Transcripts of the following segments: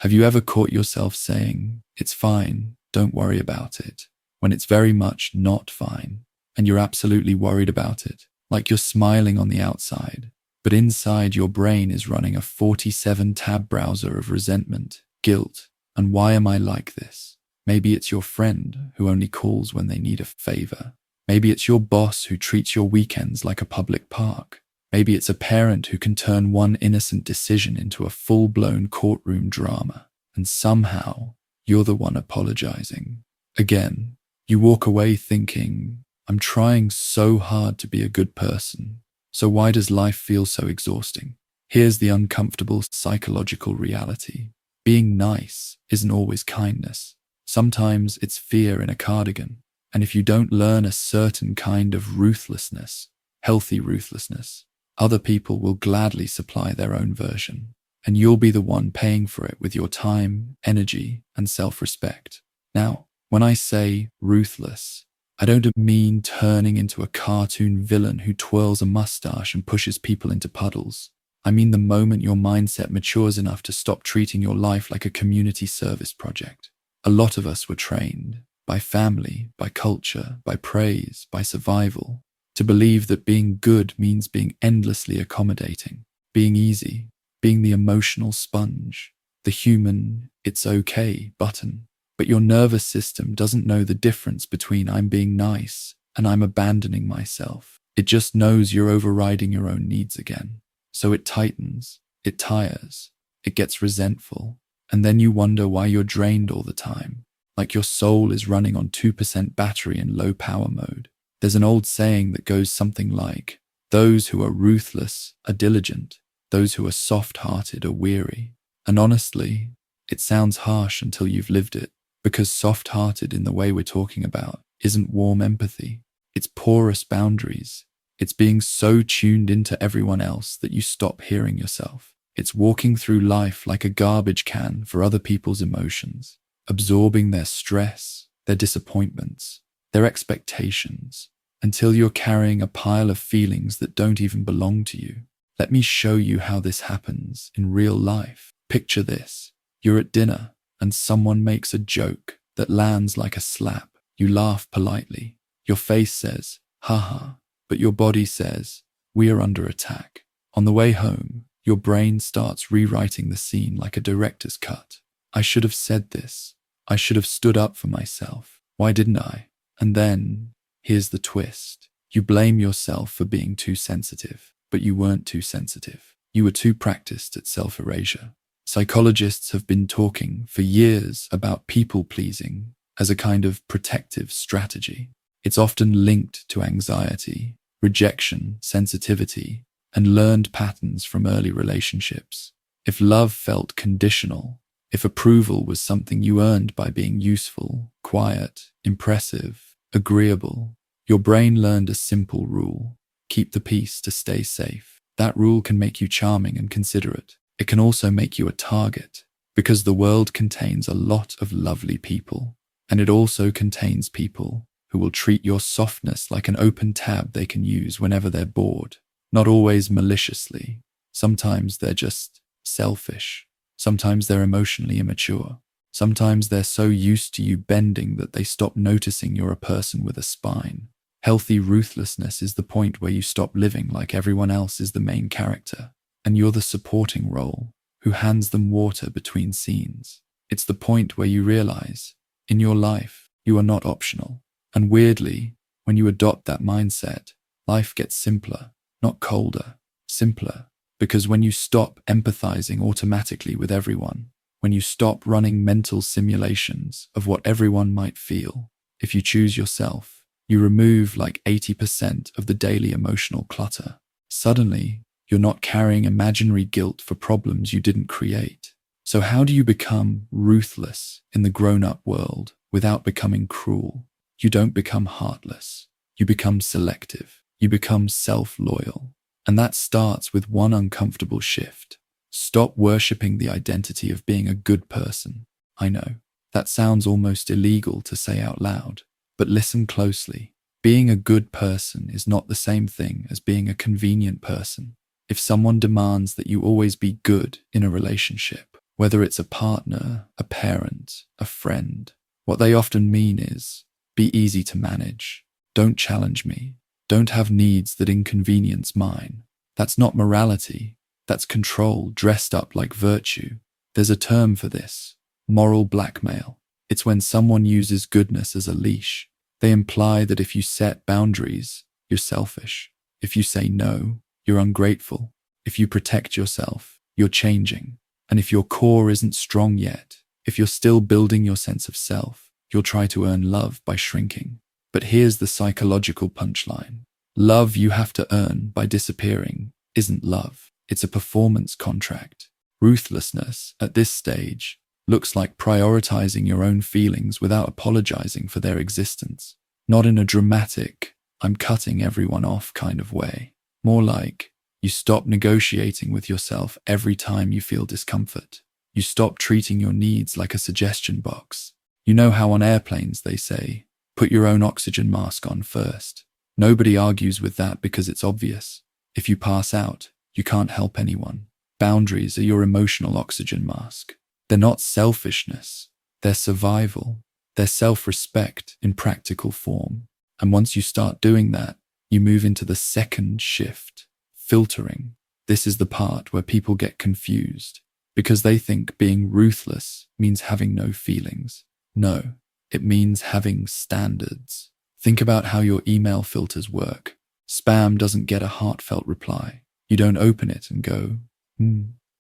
Have you ever caught yourself saying, "It's fine, don't worry about it," when it's very much not fine, and you're absolutely worried about it, like you're smiling on the outside, but inside your brain is running a 47-tab browser of resentment, guilt, and why am I like this? Maybe it's your friend who only calls when they need a favor. Maybe it's your boss who treats your weekends like a public park. Maybe it's a parent who can turn one innocent decision into a full-blown courtroom drama, and somehow you're the one apologizing. Again, you walk away thinking, I'm trying so hard to be a good person, so why does life feel so exhausting? Here's the uncomfortable psychological reality. Being nice isn't always kindness. Sometimes it's fear in a cardigan, and if you don't learn a certain kind of ruthlessness, healthy ruthlessness, other people will gladly supply their own version, and you'll be the one paying for it with your time, energy, and self-respect. Now, when I say ruthless, I don't mean turning into a cartoon villain who twirls a mustache and pushes people into puddles. I mean the moment your mindset matures enough to stop treating your life like a community service project. A lot of us were trained, by family, by culture, by praise, by survival, to believe that being good means being endlessly accommodating, being easy, being the emotional sponge, the human "it's okay" button. But your nervous system doesn't know the difference between I'm being nice and I'm abandoning myself. It just knows you're overriding your own needs again. So it tightens, it tires, it gets resentful, and then you wonder why you're drained all the time, like your soul is running on 2% battery in low power mode. There's an old saying that goes something like, those who are ruthless are diligent, those who are soft-hearted are weary. And honestly, it sounds harsh until you've lived it, because soft-hearted in the way we're talking about isn't warm empathy. It's porous boundaries. It's being so tuned into everyone else that you stop hearing yourself. It's walking through life like a garbage can for other people's emotions, absorbing their stress, their disappointments, their expectations, until you're carrying a pile of feelings that don't even belong to you. Let me show you how this happens in real life. Picture this. You're at dinner, and someone makes a joke that lands like a slap. You laugh politely. Your face says, haha, but your body says, we are under attack. On the way home, your brain starts rewriting the scene like a director's cut. I should have said this. I should have stood up for myself. Why didn't I? And then, here's the twist. You blame yourself for being too sensitive, but you weren't too sensitive. You were too practiced at self-erasure. Psychologists have been talking for years about people-pleasing as a kind of protective strategy. It's often linked to anxiety, rejection, sensitivity, and learned patterns from early relationships. If love felt conditional, if approval was something you earned by being useful, quiet, impressive, agreeable, your brain learned a simple rule: keep the peace to stay safe. That rule can make you charming and considerate. It can also make you a target, because the world contains a lot of lovely people, and it also contains people who will treat your softness like an open tab they can use whenever they're bored. Not always maliciously. Sometimes they're just selfish. Sometimes they're emotionally immature. Sometimes they're so used to you bending that they stop noticing you're a person with a spine. Healthy ruthlessness is the point where you stop living like everyone else is the main character, and you're the supporting role who hands them water between scenes. It's the point where you realize, in your life, you are not optional. And weirdly, when you adopt that mindset, life gets simpler, not colder, simpler. Because when you stop empathizing automatically with everyone, when you stop running mental simulations of what everyone might feel, if you choose yourself, you remove like 80% of the daily emotional clutter. Suddenly, you're not carrying imaginary guilt for problems you didn't create. So how do you become ruthless in the grown-up world without becoming cruel? You don't become heartless. You become selective. You become self-loyal. And that starts with one uncomfortable shift. Stop worshipping the identity of being a good person. I know, that sounds almost illegal to say out loud, but listen closely. Being a good person is not the same thing as being a convenient person. If someone demands that you always be good in a relationship, whether it's a partner, a parent, a friend. What they often mean is, be easy to manage. Don't challenge me. Don't have needs that inconvenience mine. That's not morality. That's control dressed up like virtue. There's a term for this: moral blackmail. It's when someone uses goodness as a leash. They imply that if you set boundaries, you're selfish. If you say no, you're ungrateful. If you protect yourself, you're changing. And if your core isn't strong yet, if you're still building your sense of self, you'll try to earn love by shrinking. But here's the psychological punchline. Love you have to earn by disappearing isn't love. It's a performance contract. Ruthlessness, at this stage, looks like prioritizing your own feelings without apologizing for their existence. Not in a dramatic, I'm cutting everyone off kind of way. More like, you stop negotiating with yourself every time you feel discomfort. You stop treating your needs like a suggestion box. You know how on airplanes they say, put your own oxygen mask on first. Nobody argues with that because it's obvious. If you pass out, you can't help anyone. Boundaries are your emotional oxygen mask. They're not selfishness. They're survival. They're self-respect in practical form. And once you start doing that, you move into the second shift, filtering. This is the part where people get confused because they think being ruthless means having no feelings. No, it means having standards. Think about how your email filters work. Spam doesn't get a heartfelt reply. You don't open it and go,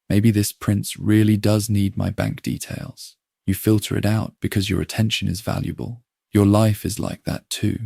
maybe this prince really does need my bank details. You filter it out because your attention is valuable. Your life is like that too.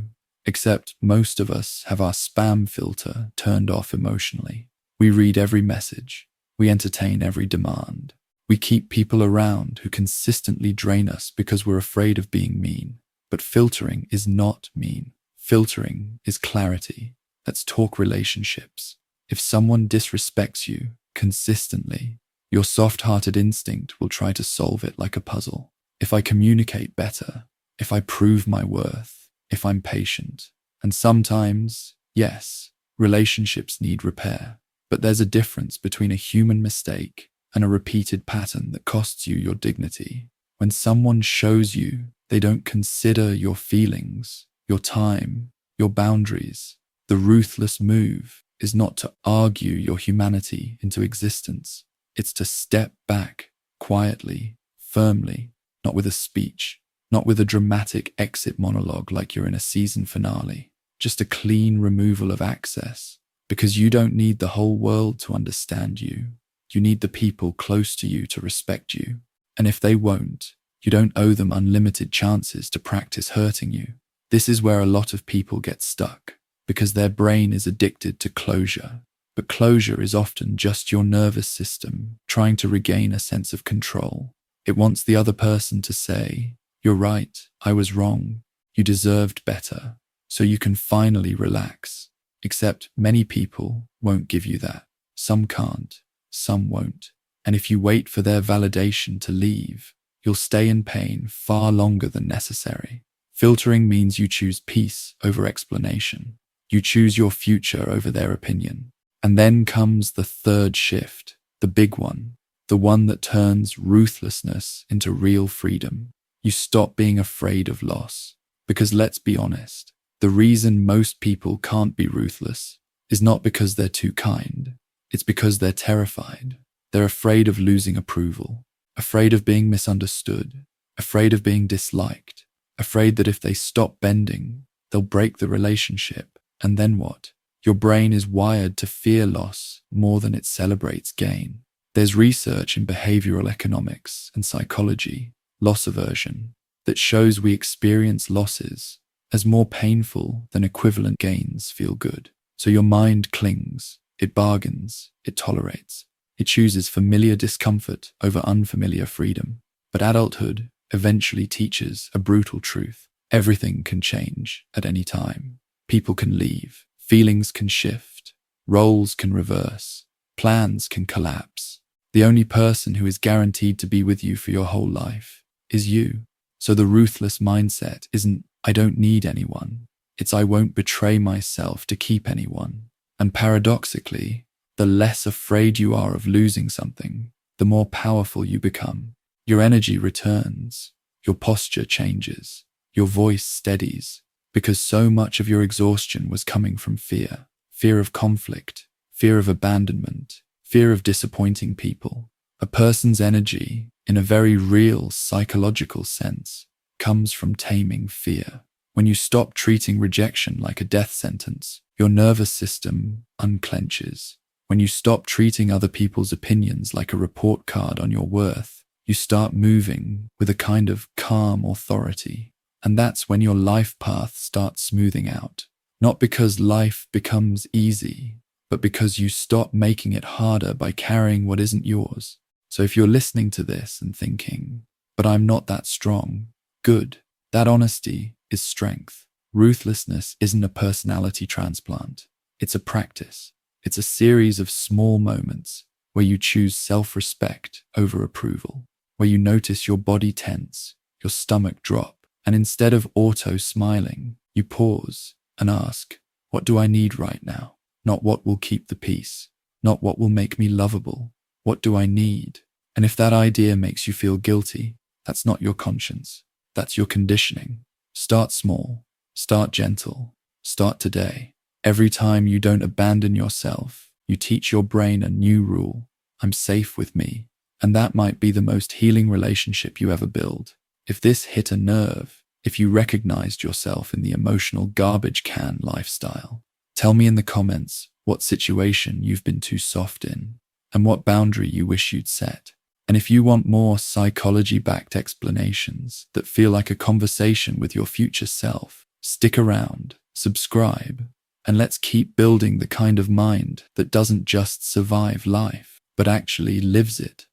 Except most of us have our spam filter turned off emotionally. We read every message. We entertain every demand. We keep people around who consistently drain us because we're afraid of being mean. But filtering is not mean. Filtering is clarity. Let's talk relationships. If someone disrespects you consistently, your soft-hearted instinct will try to solve it like a puzzle. If I communicate better, if I prove my worth, if I'm patient. And sometimes, yes, relationships need repair. But there's a difference between a human mistake and a repeated pattern that costs you your dignity. When someone shows you they don't consider your feelings, your time, your boundaries, the ruthless move is not to argue your humanity into existence. It's to step back quietly, firmly, not with a speech, not with a dramatic exit monologue like you're in a season finale, just a clean removal of access, because you don't need the whole world to understand you. You need the people close to you to respect you. And if they won't, you don't owe them unlimited chances to practice hurting you. This is where a lot of people get stuck, because their brain is addicted to closure. But closure is often just your nervous system trying to regain a sense of control. It wants the other person to say, "You're right, I was wrong, you deserved better," so you can finally relax. Except many people won't give you that. Some can't, some won't. And if you wait for their validation to leave, you'll stay in pain far longer than necessary. Filtering means you choose peace over explanation. You choose your future over their opinion. And then comes the third shift, the big one, the one that turns ruthlessness into real freedom. You stop being afraid of loss. Because let's be honest, the reason most people can't be ruthless is not because they're too kind. It's because they're terrified. They're afraid of losing approval, afraid of being misunderstood, afraid of being disliked, afraid that if they stop bending, they'll break the relationship. And then what? Your brain is wired to fear loss more than it celebrates gain. There's research in behavioral economics and psychology, loss aversion, that shows we experience losses as more painful than equivalent gains feel good. So your mind clings, it bargains, it tolerates. It chooses familiar discomfort over unfamiliar freedom. But adulthood eventually teaches a brutal truth. Everything can change at any time. People can leave. Feelings can shift. Roles can reverse. Plans can collapse. The only person who is guaranteed to be with you for your whole life is you. So the ruthless mindset isn't, I don't need anyone. It's, I won't betray myself to keep anyone. And paradoxically, the less afraid you are of losing something, the more powerful you become. Your energy returns, your posture changes, your voice steadies, because so much of your exhaustion was coming from fear. Fear of conflict, fear of abandonment, fear of disappointing people. A person's energy, in a very real psychological sense, comes from taming fear. When you stop treating rejection like a death sentence, your nervous system unclenches. When you stop treating other people's opinions like a report card on your worth, you start moving with a kind of calm authority. And that's when your life path starts smoothing out. Not because life becomes easy, but because you stop making it harder by carrying what isn't yours. So if you're listening to this and thinking, but I'm not that strong, good. That honesty is strength. Ruthlessness isn't a personality transplant. It's a practice. It's a series of small moments where you choose self-respect over approval, where you notice your body tense, your stomach drop, and instead of auto-smiling, you pause and ask, what do I need right now? Not what will keep the peace, not what will make me lovable. What do I need? And if that idea makes you feel guilty, that's not your conscience. That's your conditioning. Start small. Start gentle. Start today. Every time you don't abandon yourself, you teach your brain a new rule. I'm safe with me. And that might be the most healing relationship you ever build. If this hit a nerve, if you recognized yourself in the emotional garbage can lifestyle, tell me in the comments what situation you've been too soft in and what boundary you wish you'd set. And if you want more psychology-backed explanations that feel like a conversation with your future self, stick around, subscribe, and let's keep building the kind of mind that doesn't just survive life, but actually lives it.